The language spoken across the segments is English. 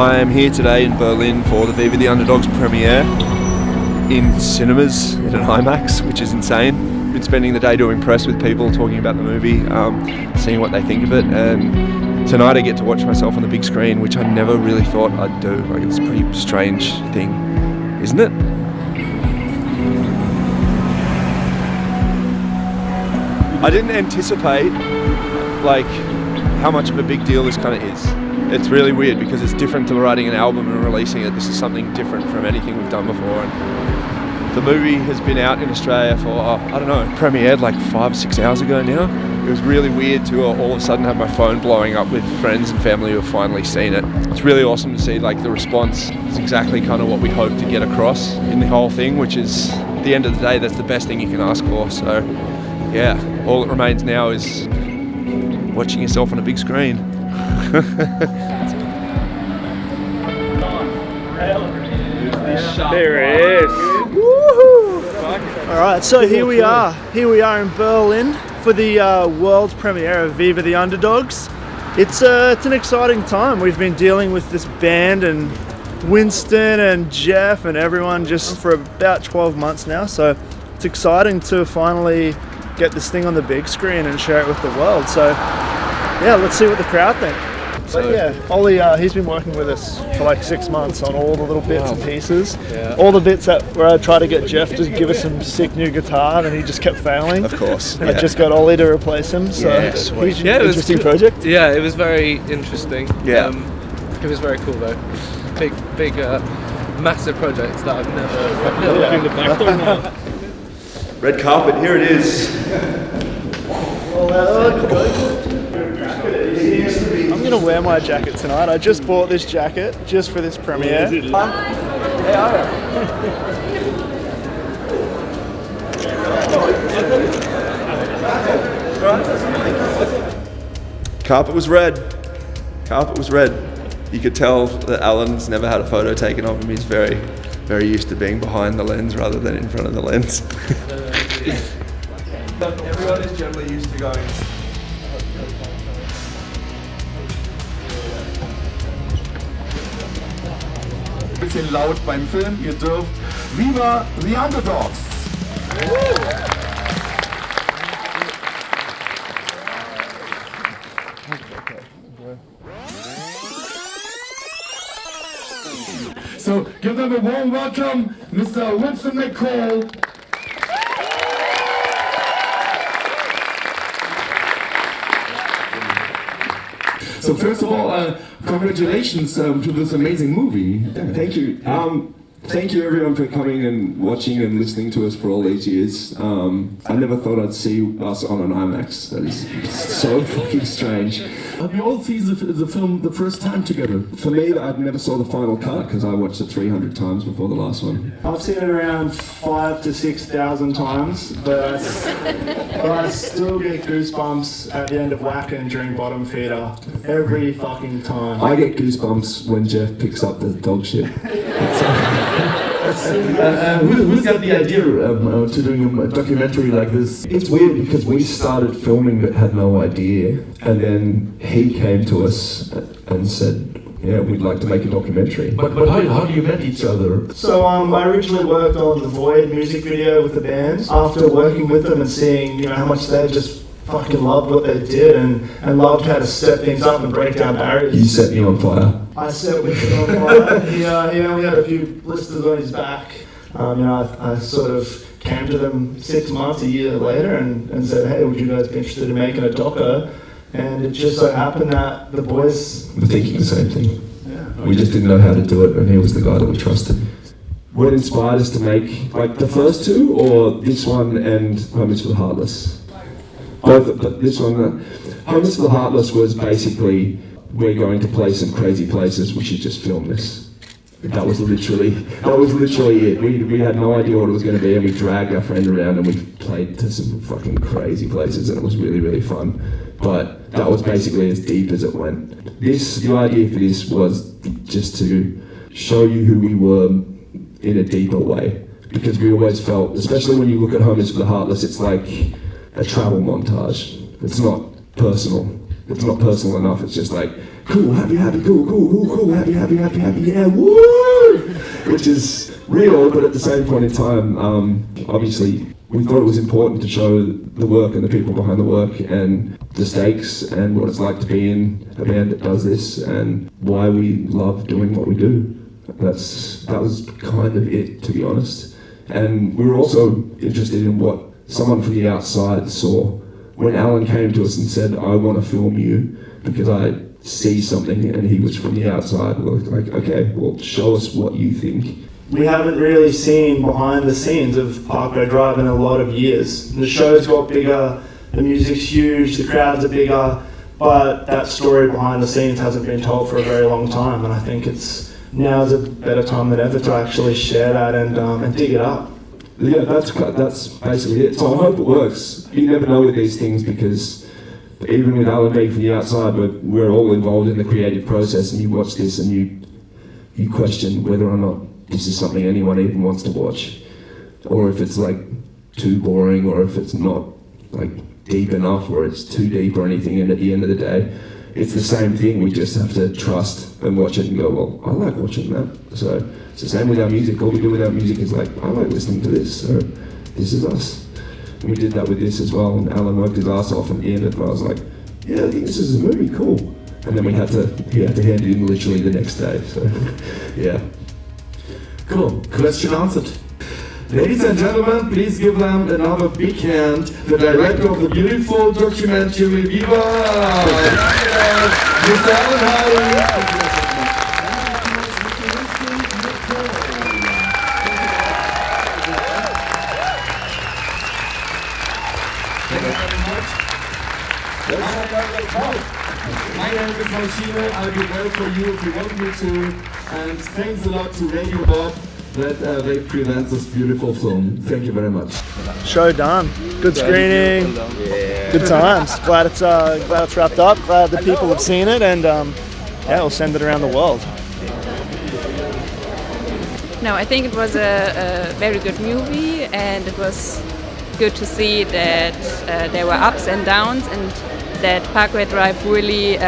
I'm here today in Berlin for the Viva The Underdogs premiere in cinemas in an IMAX, which is insane. Been spending the day doing press with people, talking about the movie, seeing what they think of it, and tonight I get to watch myself on the big screen, which I never really thought I'd do. Like, it's a pretty strange thing, isn't it? I didn't anticipate like how much of a big deal this kind of is. It's really weird because it's different to writing an album and releasing it. This is something different from anything we've done before. And the movie has been out in Australia for, I don't know, premiered like 5 or 6 hours ago now. It was really weird to all of a sudden have my phone blowing up with friends and family who have finally seen it. It's really awesome to see like the response. It's exactly kind of what we hope to get across in the whole thing, which is, at the end of the day, that's the best thing you can ask for. So yeah, all that remains now is watching yourself on a big screen. There it is. Woohoo! Alright, so here we are. Here we are in Berlin for the world premiere of Viva The Underdogs. It's an exciting time. We've been dealing with this band and Winston and Jeff and everyone just for about 12 months now, so it's exciting to finally get this thing on the big screen and share it with the world. So yeah, let's see what the crowd think. But yeah, Ollie, he's been working with us for like 6 months on all the little bits and pieces. Yeah. All the bits where I tried to get Jeff to give us some sick new guitar and he just kept failing. Of course. I just got Ollie to replace him. So sweet. Yeah, it was interesting project. Yeah, it was very interesting. Yeah. It was very cool though. Big, massive projects that I've never been the back door now. Red carpet, here it is. I'm going to wear my jacket tonight. I just bought this jacket just for this premiere. Carpet was red. Carpet was red. You could tell that Alan's never had a photo taken of him. He's very, very used to being behind the lens rather than in front of the lens. Everyone is generally used to going. Bisschen laut beim Film, ihr dürft Viva The Underdogs! So give them a warm welcome, Mr. Winston McCall. So first of all, congratulations to this amazing movie. Thank you. Thank you everyone for coming and watching and listening to us for all these years. I never thought I'd see us on an IMAX. That is so fucking strange. We all see the film the first time together. For me, I never saw the final cut because I watched it 300 times before the last one. I've seen it around 5,000 to 6,000 times, but I still get goosebumps at the end of Wacken during Bottom Feeder every fucking time. I get goosebumps when Jeff picks up the dog shit. Who's got the idea to doing a documentary like this? It's weird because we started filming but had no idea, and then he came to us and said, yeah, we'd like to make a documentary. But how do you met each other? So I originally worked on the Void music video with the band. After working with them and seeing how much they just fucking loved what they did and loved how to step things up and break down barriers. You set me on fire. I set Winston on fire. He only had a few blisters on his back. I sort of came to them 6 months, a year later and said, hey, would you guys be interested in making a doco? And it just so happened that the boys were thinking the same thing. Yeah. We just didn't know how to do it, and he was the guy that we trusted. What inspired us to make like the first two, or this one and Homies for the Heartless? Both, but this one, Homies for the Heartless was basically, we're going to play some crazy places, we should just film this. That was literally it. We had no idea what it was going to be, and we dragged our friend around and we played to some fucking crazy places, and it was really, really fun. But that was basically as deep as it went. The idea for this was just to show you who we were in a deeper way, because we always felt, especially when you look at Homies for the Heartless, it's like a travel montage. It's not personal. It's not personal enough. It's just like, cool, happy, cool, happy, yeah, woo! Which is real, but at the same point in time, obviously, we thought it was important to show the work and the people behind the work and the stakes and what it's like to be in a band that does this and why we love doing what we do. That was kind of it, to be honest. And we were also interested in what someone from the outside saw. When Alan came to us and said, I want to film you because I see something, and he was from the outside, we were like, okay, well, show us what you think. We haven't really seen behind the scenes of Parkway Drive in a lot of years. The show's got bigger, the music's huge, the crowds are bigger, but that story behind the scenes hasn't been told for a very long time, and I think now's a better time than ever to actually share that and dig it up. Yeah, that's basically it. So I hope it works. You never know with these things because even with Alan being from the outside, we're all involved in the creative process, and you watch this and you question whether or not this is something anyone even wants to watch, or if it's like too boring, or if it's not like deep enough, or it's too deep or anything. And at the end of the day, it's the same thing. We just have to trust and watch it and go, well, I like watching that. So it's the same with our music. All we do with our music is like, I like listening to this, so this is us. And we did that with this as well, and Alan worked his ass off, and at the end of it, I was like, yeah, I think this is a movie, cool. And then he had to hand it in literally the next day, so yeah. Cool. Question answered. Ladies and gentlemen, please give them another big hand. The director of the beautiful documentary Viva, Mr. Alan Hardy. My name is Machine. I'll be there for you if you want me to. And thanks a lot to Radio Bob that they present this beautiful film. Thank you very much. Show done. Good screening. Yeah. Good times. Glad it's wrapped up. Glad the people have seen it, and we'll send it around the world. No, I think it was a very good movie, and it was good to see that there were ups and downs, and that Parkway Drive really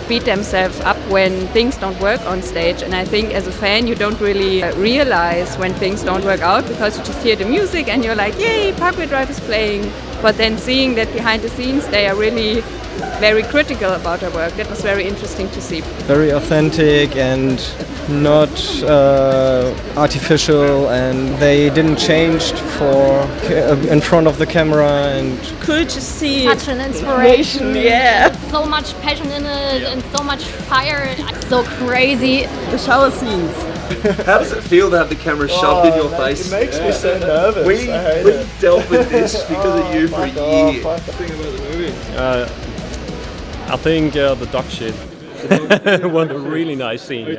beat themselves up when things don't work on stage. And I think as a fan you don't really realize when things don't work out, because you just hear the music and you're like, yay, Parkway Drive is playing. But then seeing that behind the scenes they are really very critical about their work, that was very interesting to see. Very authentic and not artificial, and they didn't change in front of the camera, and cool to see such an inspiration. Yeah, so much passion in it and so much fire. It's so crazy. the shower scenes. How does it feel to have the camera shoved in your face? It makes me so nervous. We dealt with this because of you for a year. What do you think about the movie? I think the dog shit was a really nice scene.